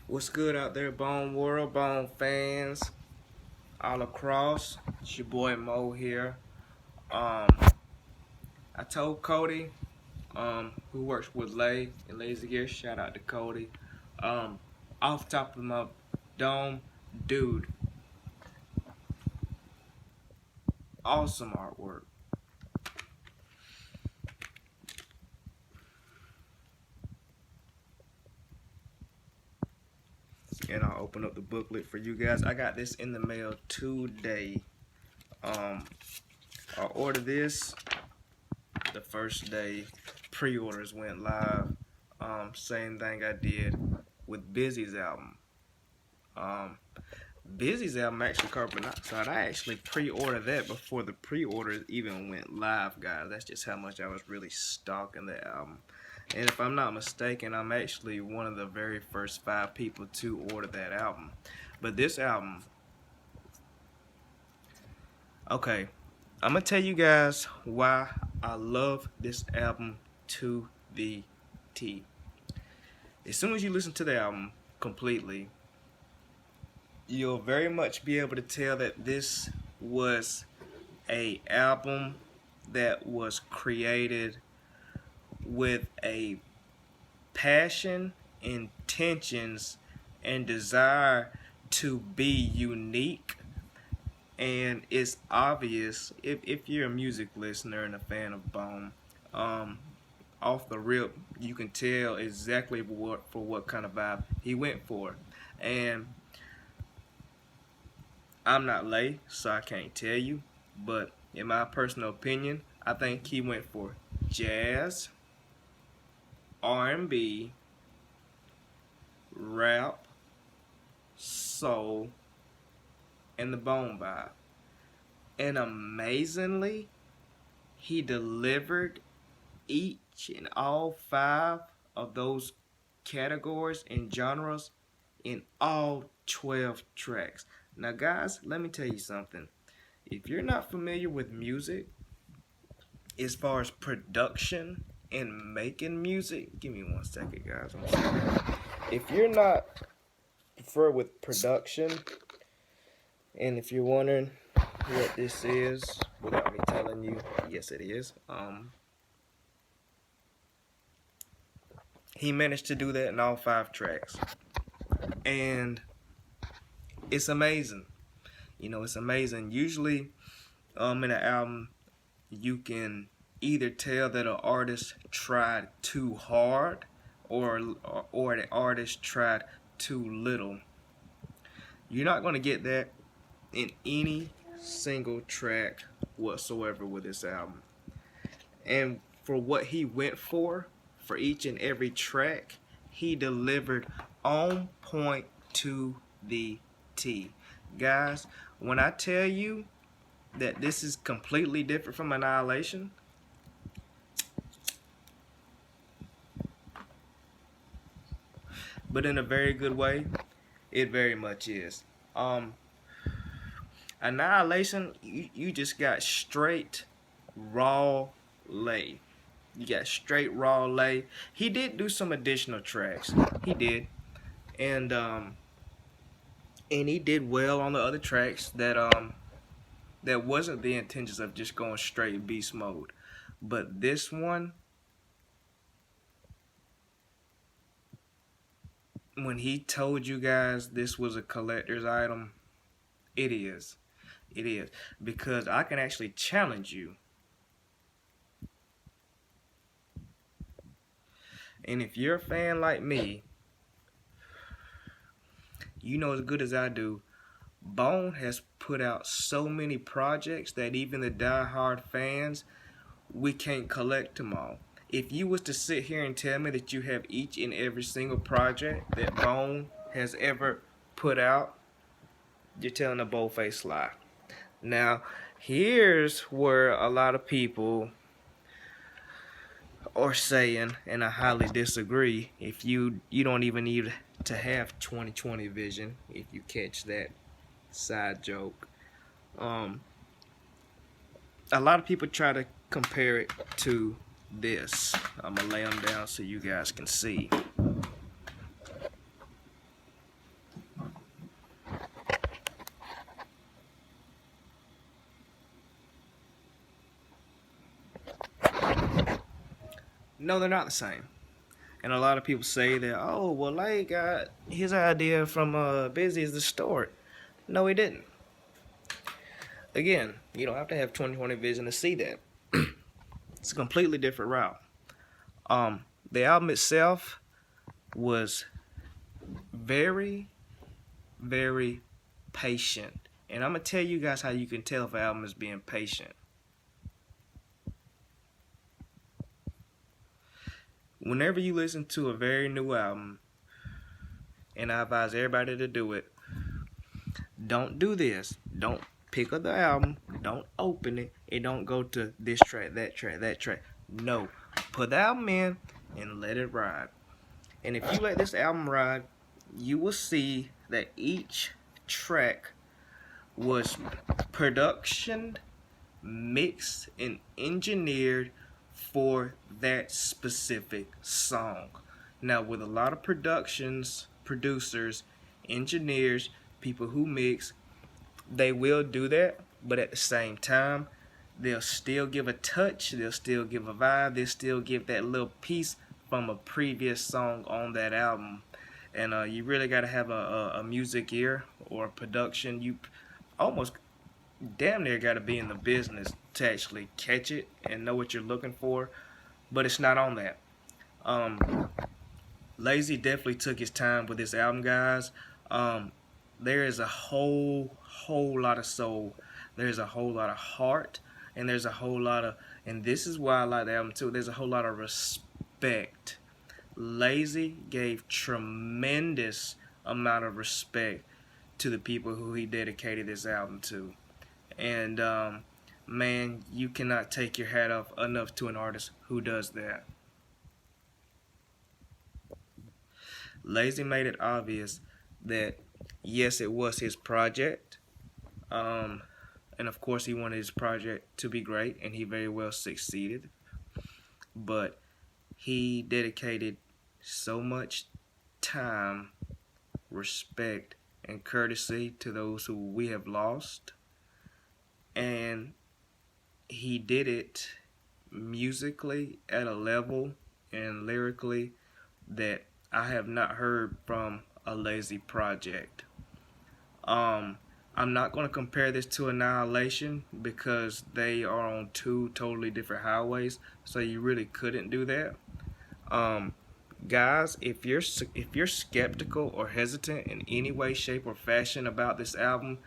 What's good out there, Bone World, Bone fans, all across? It's your boy Mo here. Um, I told Cody, who works with Layzie Gear, shout out to Cody. Um, Off top of my dome, dude, awesome artwork. And I'll open up the booklet for you guys. I got this in the mail today. I ordered this the first day pre-orders went live. Same thing I did with Busy's album. Um, Busy's album, actually, Carbon Monoxide, I actually pre-ordered that before the pre-orders even went live, guys. That's just how much I was really stalking the album. And if I'm not mistaken, I'm actually one of the very first 5 people to order that album. But this album, okay, I'm going to tell you guys why I love this album to the T. As soon as you listen to the album completely, you'll very much be able to tell that this was a album that was created with a passion, intentions, and desire to be unique. And it's obvious if you're a music listener and a fan of Bone, off the rip, you can tell exactly what kind of vibe he went for. And I'm not Lay, so I can't tell you, but in my personal opinion, I think he went for jazz, R&B, rap, soul, and the Bone vibe. And amazingly, he delivered each and all 5 of those categories and genres in all 12 tracks. Now, guys, let me tell you something. If you're not familiar with music, as far as production and making music, give me 1 second, guys. If you're not preferred with production, and if you're wondering what this is, without me telling you, yes, it is. He managed to do that in all 5 tracks, and it's amazing. You know, it's amazing. Usually, in an album, you can either tell that an artist tried too hard, or the artist tried too little. You're not going to get that in any single track whatsoever with this album. And for what he went for each and every track, he delivered on point to the T. Guys, when I tell you that this is completely different from Annihilation, but in a very good way, it very much is. Annihilation, you just got straight raw Lay. You got straight raw Lay. He did do some additional tracks. He did. And he did well on the other tracks that wasn't the intentions of just going straight beast mode. But this one, when he told you guys this was a collector's item, it is. It is. Because I can actually challenge you. And if you're a fan like me, you know as good as I do, Bone has put out so many projects that even the die-hard fans, we can't collect them all. If you was to sit here and tell me that you have each and every single project that Bone has ever put out, you're telling a bold-faced lie. Now, here's where a lot of people are saying, and I highly disagree, if you don't even need to have 20/20 vision, if you catch that side joke. A lot of people try to compare it to this. I'm gonna lay them down so you guys can see. No, they're not the same. And a lot of people say that, oh, well, Lay got his idea from Busy is the Story. No, he didn't. Again, you don't have to have 20/20 vision to see that. It's a completely different route. The album itself was very, very patient. And I'm going to tell you guys how you can tell if an album is being patient. Whenever you listen to a very new album, and I advise everybody to do it, don't do this. Don't pick up the album, don't open it, and don't go to this track, that track, that track. No. Put the album in and let it ride. And if you let this album ride, you will see that each track was production, mixed, and engineered for that specific song. Now, with a lot of producers, engineers, people who mix, they will do that, but at the same time, they'll still give a touch, they'll still give a vibe, they'll still give that little piece from a previous song on that album. And you really got to have a music ear or a production. You almost damn near got to be in the business to actually catch it and know what you're looking for, but it's not on that. Layzie definitely took his time with this album, guys. There is a whole lot of soul. There's a whole lot of heart, and there's a whole lot of, and this is why I like the album too, there's a whole lot of respect. Layzie gave tremendous amount of respect to the people who he dedicated this album to. And man, you cannot take your hat off enough to an artist who does that. Layzie made it obvious that yes, it was his project, and of course he wanted his project to be great, and he very well succeeded. But he dedicated so much time, respect, and courtesy to those who we have lost, and he did it musically at a level and lyrically that I have not heard from a Layzie project. I'm not going to compare this to Annihilation because they are on two totally different highways, so you really couldn't do that. Guys, if you're skeptical or hesitant in any way, shape, or fashion about this album,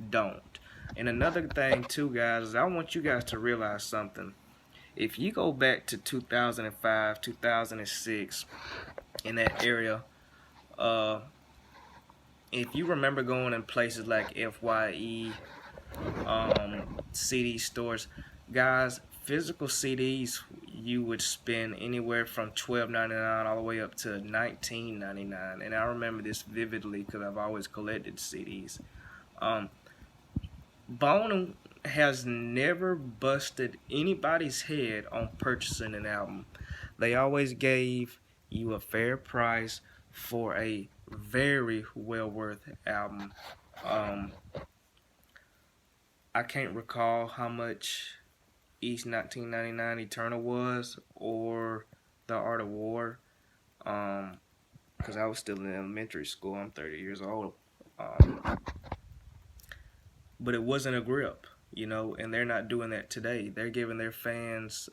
don't. And another thing too, guys, is I want you guys to realize something. If you go back to 2005, 2006, in that area, if you remember going in places like FYE, CD stores, guys, physical CDs you would spend anywhere from $12.99 all the way up to $19.99, and I remember this vividly because I've always collected CDs. Bone has never busted anybody's head on purchasing an album. They always gave you a fair price for a very well worth album. I can't recall how much East 1999 Eternal was, or The Art of War, because I was still in elementary school. I'm 30 years old. But it wasn't a grip, you know, and they're not doing that today. They're giving their fans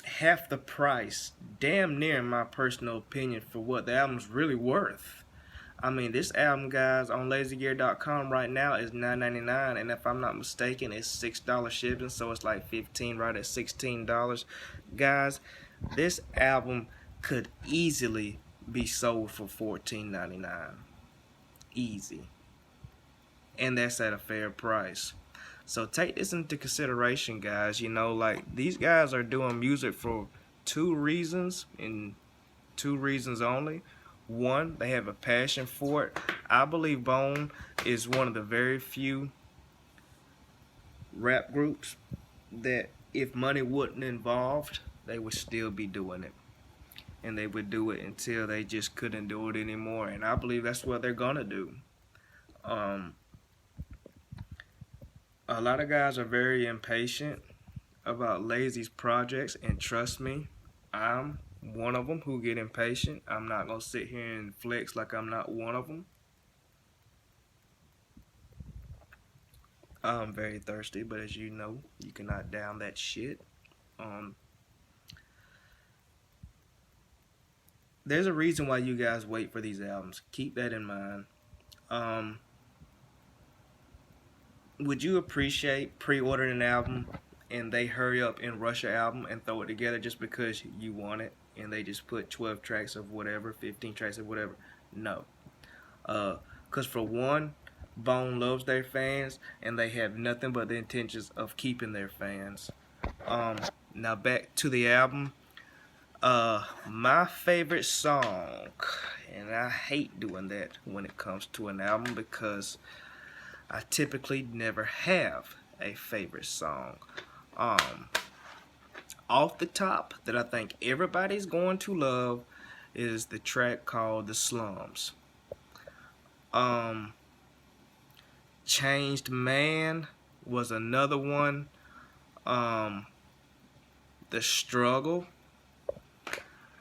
half the price, damn near in my personal opinion, for what the album's really worth. I mean, this album, guys, on LazyGear.com right now is $9.99, and if I'm not mistaken, it's $6 shipping, so it's like $15 right at $16. Guys, this album could easily be sold for $14.99. Easy. And that's at a fair price. So take this into consideration, guys. You know, like, these guys are doing music for two reasons, and two reasons only. One, they have a passion for it. I believe Bone is one of the very few rap groups that if money wasn't involved, they would still be doing it. and they would do it until they just couldn't do it anymore. And I believe that's what they're gonna do. Um, a lot of guys are very impatient about Layzie's projects, and trust me, I'm one of them who get impatient. I'm not gonna sit here and flex like I'm not one of them. I'm very thirsty, but as you know, you cannot down that shit. Um, there's a reason why you guys wait for these albums. Keep that in mind. Um, would you appreciate pre-ordering an album and they hurry up and rush an album and throw it together just because you want it, and they just put 12 tracks of whatever, 15 tracks of whatever? No. Because for one, Bone loves their fans, and they have nothing but the intentions of keeping their fans. Now back to the album. My favorite song, and I hate doing that when it comes to an album because I typically never have a favorite song. Off the top, that I think everybody's going to love is the track called "The Slums." Changed Man was another one. The Struggle.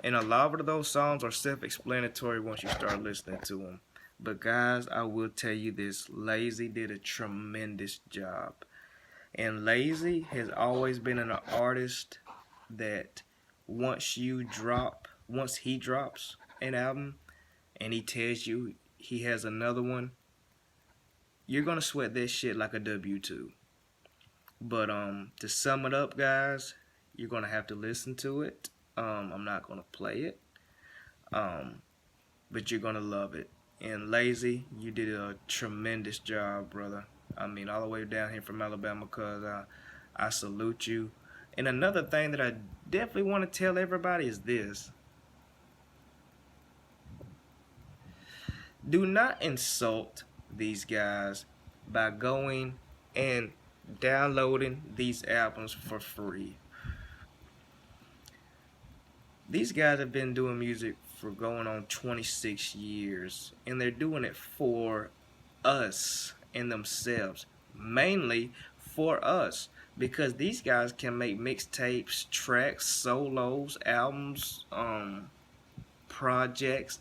And a lot of those songs are self-explanatory once you start listening to them. But guys, I will tell you this, Layzie did a tremendous job. And Layzie has always been an artist that once he drops an album and he tells you he has another one, you're gonna sweat that shit like a W2. But to sum it up, guys, you're gonna have to listen to it. I'm not gonna play it, but you're gonna love it. And Layzie, you did a tremendous job, brother. I mean, all the way down here from Alabama, cause I salute you. And another thing that I definitely want to tell everybody is this: do not insult these guys by going and downloading these albums for free. These guys have been doing music for going on 26 years, and they're doing it for us and themselves, mainly for us, because these guys can make mixtapes, tracks, solos, albums, projects,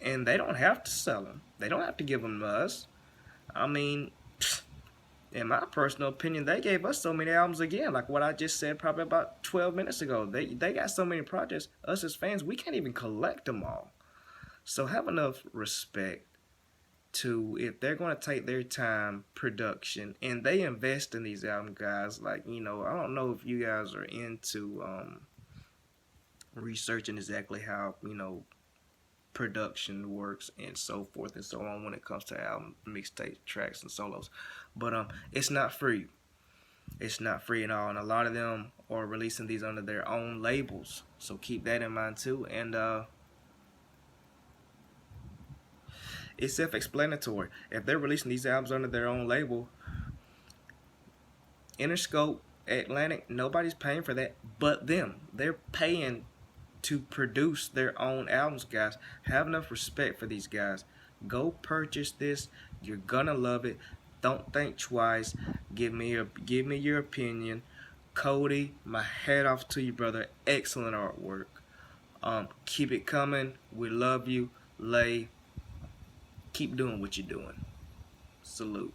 and they don't have to sell them. They don't have to give them to us. I mean, in my personal opinion, they gave us so many albums again, like what I just said probably about 12 minutes ago. They got so many projects, us as fans, we can't even collect them all. So have enough respect to, if they're going to take their time, production, and they invest in these album guys. Like, I don't know if you guys are into researching exactly how, production works and so forth and so on when it comes to album mixtape tracks and solos, but it's not free. It's not free at all, and a lot of them are releasing these under their own labels, so keep that in mind too. And it's self-explanatory. If they're releasing these albums under their own label, Interscope, Atlantic, nobody's paying for that but them. They're paying to produce their own albums, guys. Have enough respect for these guys. Go purchase this. You're gonna love it. Don't think twice. Give me your opinion. Cody, my hat off to you, brother. Excellent artwork. Keep it coming. We love you. Lay. Keep doing what you're doing. Salute.